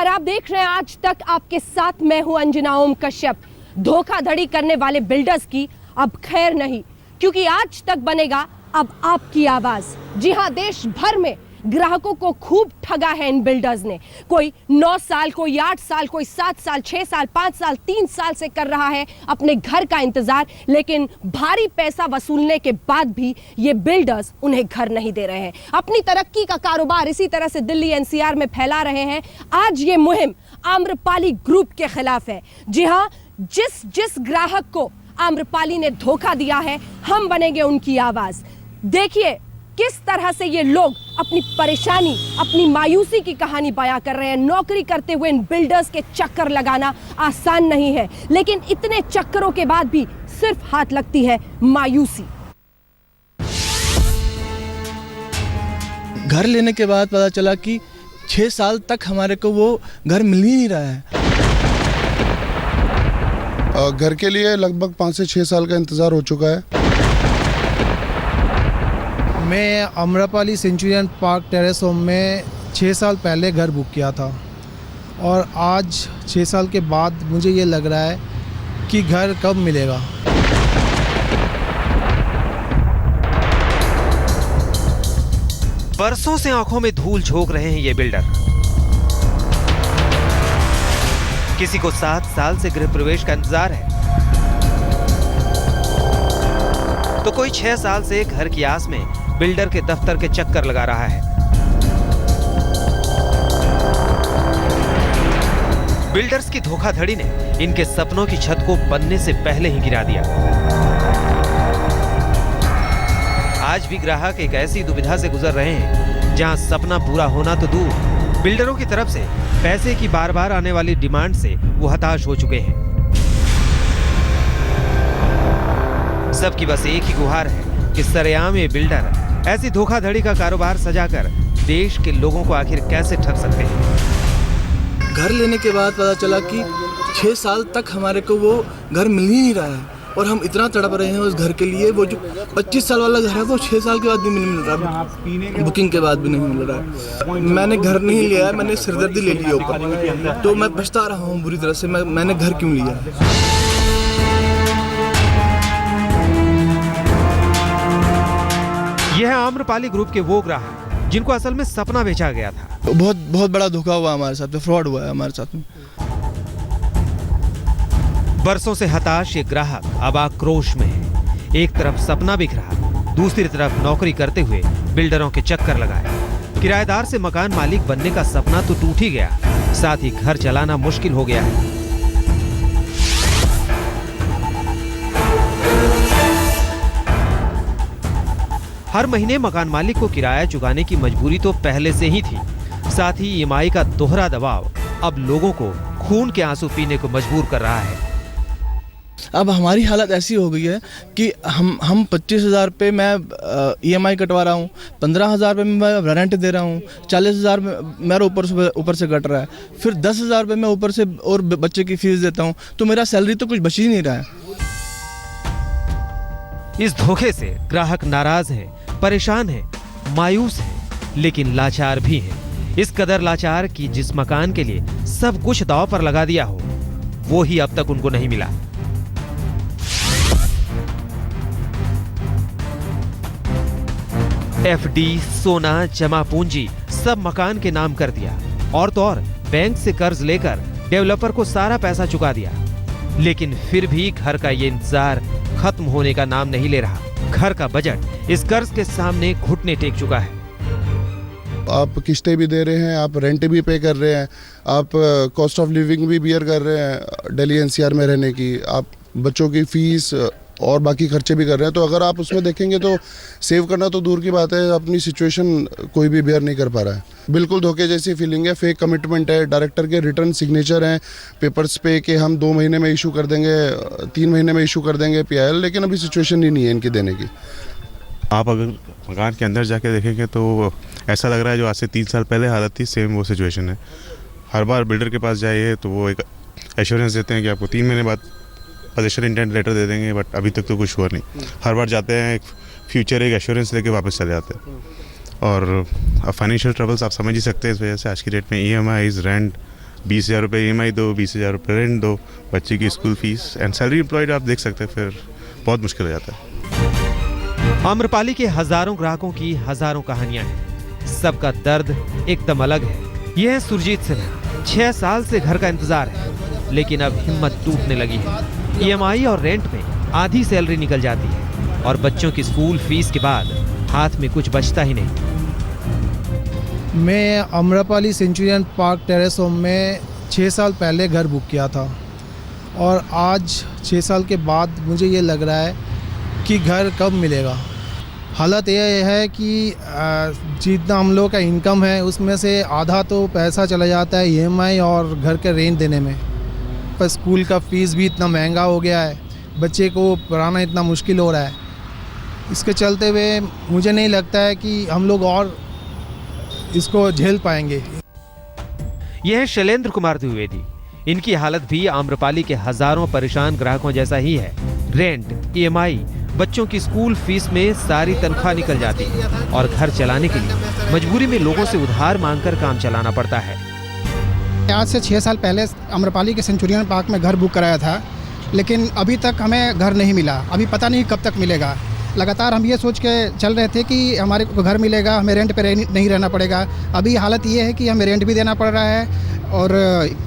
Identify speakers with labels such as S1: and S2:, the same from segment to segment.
S1: नमस्कार, आप देख रहे हैं आज तक। आपके साथ मैं हूं अंजना ओम कश्यप। धोखाधड़ी करने वाले बिल्डर्स की अब खैर नहीं, क्योंकि आज तक बनेगा अब आपकी आवाज। जी हां, देश भर में ग्राहकों को खूब ठगा है इन बिल्डर्स ने। कोई 9 साल, कोई 8 साल, कोई 7 साल, 6 साल, 5 साल, 3 साल से कर रहा है अपने घर का इंतजार, लेकिन भारी पैसा वसूलने के बाद भी ये बिल्डर्स उन्हें घर नहीं दे रहे हैं। अपनी तरक्की का कारोबार इसी तरह से दिल्ली एनसीआर में फैला रहे हैं। आज ये मुहिम आम्रपाली ग्रुप के खिलाफ है। जी हां, जिस ग्राहक को आम्रपाली ने धोखा दिया है, हम बनेंगे उनकी आवाज। देखिए किस तरह से ये लोग अपनी परेशानी, अपनी मायूसी की कहानी बयां कर रहे हैं। नौकरी करते हुए इन बिल्डर्स के चक्कर लगाना आसान नहीं है, लेकिन इतने चक्करों के बाद भी सिर्फ हाथ लगती है मायूसी।
S2: घर लेने के बाद पता चला कि 6 साल तक हमारे को वो घर मिल ही नहीं रहा है।
S3: घर के लिए लगभग 5 से 6 साल का इंतज़ार हो चुका है।
S4: मैं Amrapali Centurion park terrace home में 6 साल पहले घर बुक किया था और आज 6 साल के बाद मुझे ये लग रहा है कि घर कब मिलेगा।
S5: बरसों से आंखों में धूल झोंक रहे हैं ये बिल्डर। किसी को 7 साल से गृह प्रवेश का इंतजार है, तो कोई 6 साल से घर की आस में बिल्डर के दफ्तर के चक्कर लगा रहा है। बिल्डर्स की धोखाधड़ी ने इनके सपनों की छत को बनने से पहले ही गिरा दिया। आज भी ग्राहक एक ऐसी दुविधा से गुजर रहे हैं जहां सपना पूरा होना तो दूर, बिल्डरों की तरफ से पैसे की बार बार आने वाली डिमांड से वो हताश हो चुके हैं। सबकी बस एक ही गुहार है कि सरेआम ये बिल्डर ऐसी धोखाधड़ी का कारोबार सजाकर देश के लोगों को आखिर कैसे ठग सकते हैं।
S2: घर लेने के बाद पता चला कि 6 साल तक हमारे को वो घर मिल ही नहीं रहा है और हम इतना तड़प रहे हैं उस घर के लिए। वो जो 25 साल वाला घर है वो 6 साल के बाद भी नहीं मिल रहा, बुकिंग के बाद भी नहीं मिल रहा है। मैंने घर नहीं लिया है, मैंने सिरदर्दी ले लिया ऊपर, तो मैं पछता रहा हूँ बुरी तरह से। मैंने घर क्यों लिया?
S5: यह है आम्रपाली ग्रुप के वो ग्राहक जिनको असल में सपना बेचा गया था।
S2: बहुत बड़ा धोखा हुआ हमारे साथ, फ्रॉड हुआ है हमारे साथ में।
S5: बरसों से हताश ये ग्राहक अब आक्रोश में है। एक तरफ सपना बिक रहा, दूसरी तरफ नौकरी करते हुए बिल्डरों के चक्कर लगाए। किराएदार से मकान मालिक बनने का सपना तो टूट ही गया, साथ ही घर चलाना मुश्किल हो गया है। हर महीने मकान मालिक को किराया चुकाने की मजबूरी तो पहले से ही थी, साथ ही ईएमआई का दोहरा दबाव अब लोगों को खून के आंसू पीने को मजबूर कर रहा है।
S2: अब हमारी हालत ऐसी हो गई है कि हम 25,000 पे मैं ईएमआई कटवा रहा हूँ, 15,000 पे मैं रेंट दे रहा हूँ, 40,000 मेरा ऊपर से कट रहा है, फिर 10,000 पे मैं ऊपर से और बच्चे की फीस देता हूँ, तो मेरा सैलरी तो कुछ बच ही नहीं रहा है।
S5: इस धोखे से ग्राहक नाराज है, परेशान है, मायूस है, लेकिन लाचार भी है। इस कदर लाचार कि जिस मकान के लिए सब कुछ दांव पर लगा दिया हो, वो ही अब तक उनको नहीं मिला। एफडी, सोना, जमा पूंजी सब मकान के नाम कर दिया और तो और बैंक से कर्ज लेकर डेवलपर को सारा पैसा चुका दिया, लेकिन फिर भी घर का ये इंतजार खत्म होने का नाम नहीं ले रहा। घर का बजट इस कर्ज के सामने घुटने टेक चुका है।
S3: आप किस्तें भी दे रहे हैं, आप रेंट भी पे कर रहे हैं, आप कॉस्ट ऑफ लिविंग भी बियर कर रहे हैं दिल्ली एनसीआर में रहने की, आप बच्चों की फीस और बाकी खर्चे भी कर रहे हैं। तो अगर आप उसमें देखेंगे तो सेव करना तो दूर की बात है, अपनी सिचुएशन कोई भी बेयर नहीं कर पा रहा है। बिल्कुल धोखे जैसी फीलिंग है, फेक कमिटमेंट है, डायरेक्टर के रिटर्न सिग्नेचर हैं पेपर्स पे कि हम 2 महीने में इशू कर देंगे, 3 महीने में इशू कर देंगे PIL, लेकिन अभी सिचुएशन ही नहीं है इनकी देने की।
S6: आप अगर मकान के अंदर जाके देखेंगे तो ऐसा लग रहा है जो आज से 3 साल पहले हालत थी, सेम वो सिचुएशन है। हर बार बिल्डर के पास जाइए तो वो एक एश्योरेंस देते हैं कि आपको 3 महीने बाद पोजीशन इंटेंट लेटर दे देंगे, बट अभी तक तो कुछ हुआ नहीं। हर बार जाते हैं एक फ्यूचर एक एश्योरेंस लेके वापस चले जाते हैं। और फाइनेंशियल ट्रबल्स आप समझ ही सकते हैं इस वजह से। आज की डेट में EMIs, रेंट, 20,000 रुपये EMI दो, 20,000 रुपये रेंट दो, बच्चे की school fees and salary employed आप देख सकते हैं, फिर बहुत मुश्किल हो जाता है।
S5: आम्रपाली के हजारों ग्राहकों की हजारों कहानियां हैं, सबका दर्द एकदम अलग है। यह है सुरजीत सिन्हा, 6 साल से घर का इंतजार है, लेकिन अब हिम्मत टूटने लगी है। EMI और रेंट में आधी सैलरी निकल जाती है और बच्चों की स्कूल फीस के बाद हाथ में कुछ बचता ही नहीं।
S4: मैं Amrapali Centurion park terrace home में 6 साल पहले घर बुक किया था और आज 6 साल के बाद मुझे ये लग रहा है कि घर कब मिलेगा। हालत ये है कि जितना हम लोग का इनकम है उसमें से आधा तो पैसा चला जाता है EMI और घर का रेंट देने में, पर स्कूल का फ़ीस भी इतना महंगा हो गया है, बच्चे को पढ़ाना इतना मुश्किल हो रहा है। इसके चलते हुए मुझे नहीं लगता है कि हम लोग और इसको झेल पाएंगे।
S5: यह है शैलेंद्र कुमार द्विवेदी। इनकी हालत भी आम्रपाली के हजारों परेशान ग्राहकों जैसा ही है। रेंट, EMI, बच्चों की स्कूल फीस में सारी तनख्वाह निकल जाती है और घर चलाने के लिए मजबूरी में लोगों से उधार मांगकर काम चलाना पड़ता है।
S7: आज से 6 साल पहले आम्रपाली के सेंचुरियन पार्क में घर बुक कराया था, लेकिन अभी तक हमें घर नहीं मिला। अभी पता नहीं कब तक मिलेगा। लगातार हम ये सोच के चल रहे थे कि हमारे को घर मिलेगा, हमें रेंट पे नहीं रहना पड़ेगा। अभी हालत ये है कि हमें रेंट भी देना पड़ रहा है और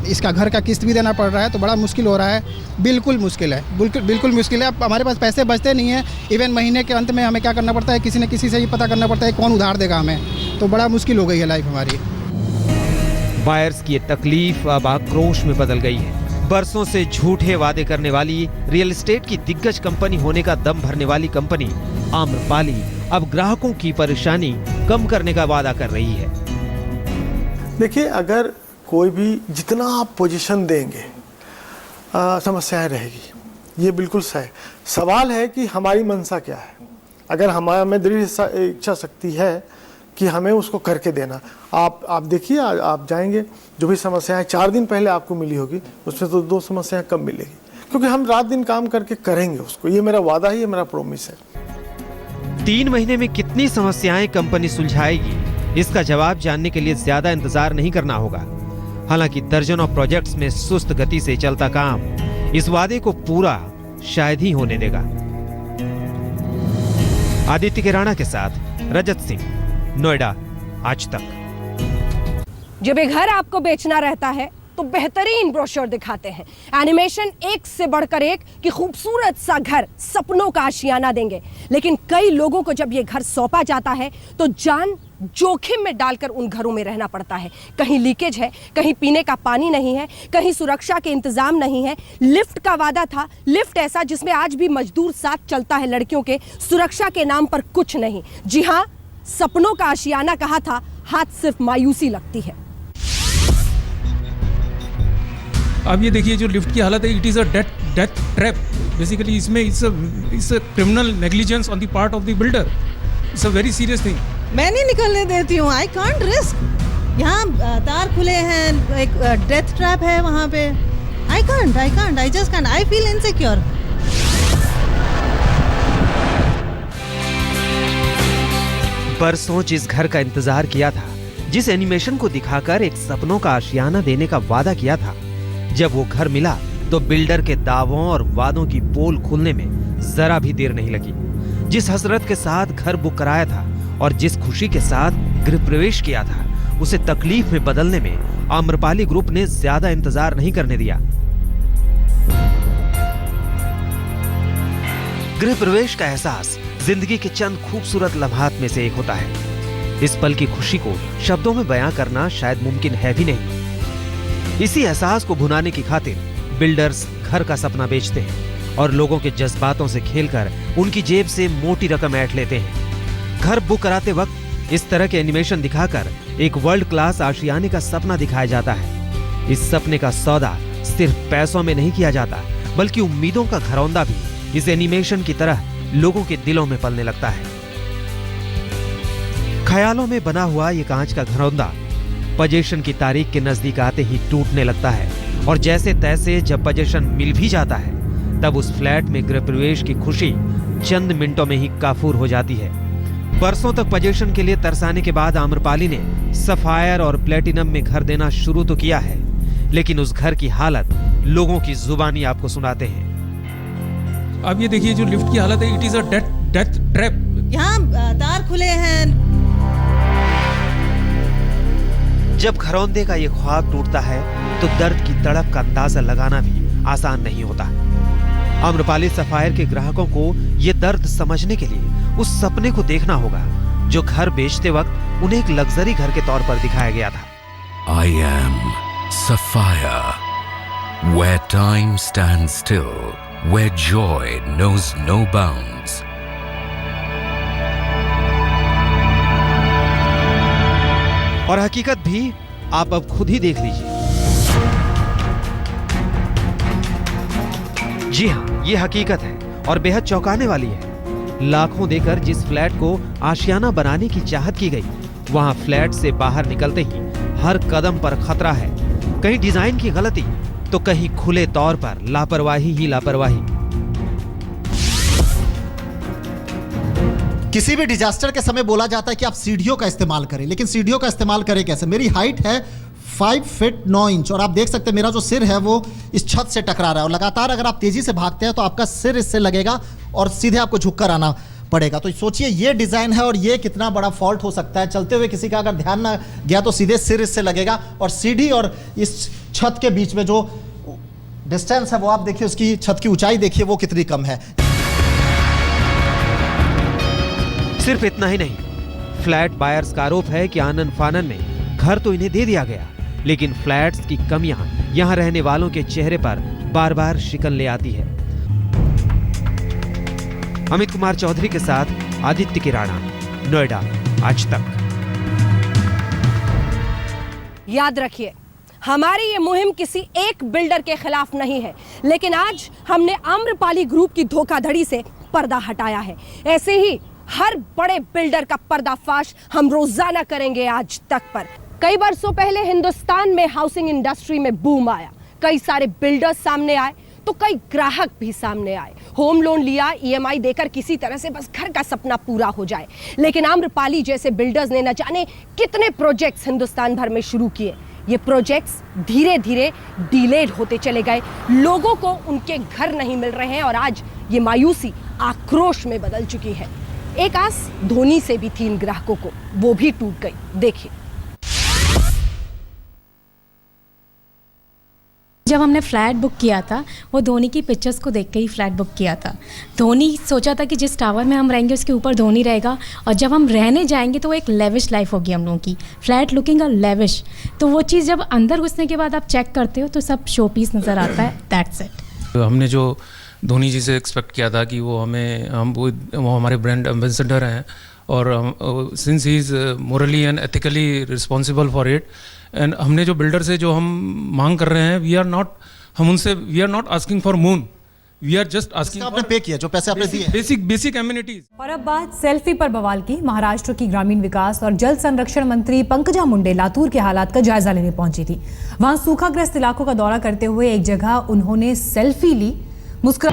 S7: इसका घर का किस्त भी देना पड़ रहा है, तो बड़ा मुश्किल हो रहा है। बिल्कुल मुश्किल है, बिल्कुल मुश्किल है। अब हमारे पास पैसे बचते नहीं हैं। इवन महीने के अंत में हमें क्या करना पड़ता है, किसी न किसी से ही पता करना पड़ता है कौन उधार देगा हमें। तो बड़ा मुश्किल हो गई है लाइफ हमारी।
S5: बायर्स की ये तकलीफ अब आक्रोश में बदल गई है। बरसों से झूठे वादे करने वाली रियल एस्टेट की दिग्गज कंपनी होने का दम भरने वाली कंपनी आम्रपाली अब ग्राहकों की परेशानी कम करने का वादा कर रही है।
S8: देखिए, अगर कोई भी जितना आप पोजीशन देंगे समस्याएं रहेगी, ये बिल्कुल सही। सवाल है कि हमारी मंशा क्या है। अगर हमारे में दृढ़ इच्छा शक्ति है कि हमें उसको करके देना, आप देखिए, आप जाएंगे, जो भी समस्याएं 4 दिन पहले आपको मिली होगी उसमें तो 2 समस्याएं कम मिलेगी, क्योंकि हम रात दिन काम करके करेंगे उसको। ये मेरा वादा है, ये मेरा प्रॉमिस है।
S5: 3 महीने में कितनी समस्याएं कंपनी सुलझाएगी, इसका जवाब जानने के लिए ज्यादा इंतजार नहीं करना होगा। हालांकि दर्जनों प्रोजेक्ट्स में सुस्त गति से चलता काम इस वादे को पूरा शायद ही होने देगा। आदित्य के राणा के साथ रजत सिंह, नोएडा, आज तक।
S1: जब ये घर आपको बेचना रहता है तो बेहतरीन ब्रोशर दिखाते हैं, एनिमेशन एक से बढ़कर एक कि खूबसूरत सा घर सपनों का आशियाना देंगे। लेकिन कई लोगों को जब ये घर सौंपा जाता है तो जान जोखिम में डालकर उन घरों में रहना पड़ता है। कहीं लीकेज है, कहीं पीने का पानी नहीं है, कहीं सुरक्षा के इंतजाम नहीं है। लिफ्ट का वादा था, लिफ्ट ऐसा जिसमें आज भी मजदूर साथ चलता है लड़कियों के, सुरक्षा के नाम पर कुछ नहीं। जी हाँ, सपनों का आशियाना कहा था, हाथ सिर्फ मायूसी लगती है।
S9: अब ये देखिए जो लिफ्ट की हालत है, it is a death trap basically. इसमें it's a criminal negligence on the part of the builder. It's a very serious thing.
S10: मैं नहीं निकलने देती हूँ, आई कांट रिस्क। यहाँ तार खुले हैं, एक डेथ ट्रैप है वहाँ पे। I can't, I just can't, I feel insecure.
S5: बरसों जिस घर का इंतजार किया था, जिस एनिमेशन को दिखाकर एक सपनों का आशियाना देने का वादा किया था, जब वो घर मिला तो बिल्डर के दावों और वादों की पोल खुलने में जरा भी देर नहीं लगी। जिस हसरत के साथ घर बुक कराया था और जिस खुशी के साथ गृह प्रवेश किया था, उसे तकलीफ में बदलने में आम्रपाली ग्रुप ने ज्यादा इंतजार नहीं करने दिया। गृह प्रवेश का एहसास जिंदगी के चंद खूबसूरत लम्हात में से एक होता है। इस पल की खुशी को शब्दों में बयां करना शायद मुमकिन है भी नहीं। इसी एहसास को भुनाने की खातिर बिल्डर्स घर का सपना बेचते हैं और लोगों के जज्बातों से खेलकर उनकी जेब से मोटी रकम ऐंठ लेते हैं। घर बुक कराते वक्त इस तरह के एनिमेशन दिखाकर एक वर्ल्ड क्लास आशियाने का सपना दिखाया जाता है। इस सपने का सौदा सिर्फ पैसों में नहीं किया जाता, बल्कि उम्मीदों का घरौंदा भी इस एनिमेशन की तरह लोगों के दिलों में पलने लगता है। ख्यालों में बना हुआ ये कांच का घरौंदा पोजीशन की तारीख के नजदीक आते ही टूटने लगता है और जैसे तैसे जब पोजीशन मिल भी जाता है, तब उस फ्लैट में गृह प्रवेश की खुशी चंद मिनटों में ही काफूर हो जाती है। बरसों तक पोजीशन के लिए तरसाने के बाद आम्रपाली ने सफायर और प्लेटिनम में घर देना शुरू तो किया है, लेकिन उस घर की हालत लोगों की जुबानी आपको सुनाते हैं।
S9: अब ये देखिए जो लिफ्ट की हालत है, it is a death trap.
S10: यहाँ तार खुले हैं।
S5: जब घरौंदे का ये ख्वाब टूटता है तो दर्द की तड़प का अंदाजा लगाना भी आसान नहीं होता। आम्रपाली सफायर के ग्राहकों को ये दर्द समझने के लिए उस सपने को देखना होगा जो घर बेचते वक्त उन्हें एक लग्जरी घर के तौर पर दिखाया गया था।
S11: I am Sapphire, where time stands still, where joy knows no bounds.
S5: और हकीकत भी आप अब खुद ही देख लीजिए। जी हाँ, ये हकीकत है और बेहद चौंकाने वाली है। लाखों देकर जिस फ्लैट को आशियाना बनाने की चाहत की गई, वहां फ्लैट से बाहर निकलते ही हर कदम पर खतरा है। कहीं डिजाइन की गलती तो कहीं खुले तौर पर लापरवाही ही लापरवाही।
S12: किसी भी डिजास्टर के समय बोला जाता है कि आप सीढ़ियों का इस्तेमाल करें, लेकिन सीढ़ियों का इस्तेमाल करें कैसे? मेरी हाइट है 5 फीट 9 इंच और आप देख सकते हैं मेरा जो सिर है वो इस छत से टकरा रहा है और लगातार अगर आप तेजी से भागते हैं तो आपका सिर इससे लगेगा और सीधे आपको झुककर आना पड़ेगा। तो सोचिए ये डिजाइन है और ये कितना बड़ा फॉल्ट हो सकता है। चलते हुए किसी का अगर ध्यान ना गया तो सीधे सिर इससे लगेगा और सीढ़ी और इस छत के बीच में जो डिस्टेंस है वो आप देखिए, उसकी छत की ऊंचाई देखिए वो कितनी कम है।
S5: सिर्फ इतना ही नहीं, फ्लैट बायर्स का आरोप है कि आनन फानन में घर तो इन्हें दे दिया गया, लेकिन फ्लैट्स की कमियां यहां रहने वालों के चेहरे पर बार बार शिकन ले आती है। अमित कुमार चौधरी के साथ आदित्य किराना, नोएडा, आज तक।
S1: याद रखिए, हमारी ये मुहिम किसी एक बिल्डर के खिलाफ नहीं है, लेकिन आज हमने आम्रपाली ग्रुप की धोखाधड़ी से पर्दा हटाया है। ऐसे ही हर बड़े बिल्डर का पर्दाफाश हम रोजाना करेंगे आज तक पर। कई बरसों पहले हिंदुस्तान में हाउसिंग इंडस्ट्री में बूम आया, कई सारे बिल्डर्स सामने आए तो कई ग्राहक भी सामने आए। होम लोन लिया, EMI देकर किसी तरह से बस घर का सपना पूरा हो जाए। लेकिन आम्रपाली जैसे बिल्डर्स ने न जाने कितने प्रोजेक्ट्स हिंदुस्तान भर में शुरू किए। ये प्रोजेक्ट्स धीरे धीरे डिलेड होते चले गए, लोगों को उनके घर नहीं मिल रहे हैं और आज ये मायूसी आक्रोश में बदल चुकी है। एक आस धोनी से भी थी इन ग्राहकों को, वो भी टूट गई। देखिए,
S13: जब हमने फ्लैट बुक किया था वो धोनी की पिक्चर्स को देख के ही फ्लैट बुक किया था। धोनी सोचा था कि जिस टावर में हम रहेंगे उसके ऊपर धोनी रहेगा और जब हम रहने जाएंगे तो वो एक लेविश लाइफ होगी हम लोगों की, फ्लैट लुकिंग अ लेविश। तो वो चीज़ जब अंदर घुसने के बाद आप चेक करते हो तो सब शो पीस नज़र आता है। That's it.
S9: हमने जो धोनी जी से एक्सपेक्ट किया था कि वो वो हमारे ब्रांड एम्बेसडर हैं और since he is morally and ethically responsible for it, and हमने जो बिल्डर से जो हम मांग कर रहे हैं, we are not asking for moon, we are just asking.
S12: आपने पे किया जो पैसे आपने दिए,
S9: बेसिक एमिनिटीज।
S14: और अब बात सेल्फी पर बवाल की। महाराष्ट्र की ग्रामीण विकास और जल संरक्षण मंत्री पंकजा मुंडे लातूर के हालात का जायजा लेने पहुंची थी। वहां सूखाग्रस्त इलाकों का दौरा करते हुए एक जगह उन्होंने सेल्फी ली, मुस्कुरा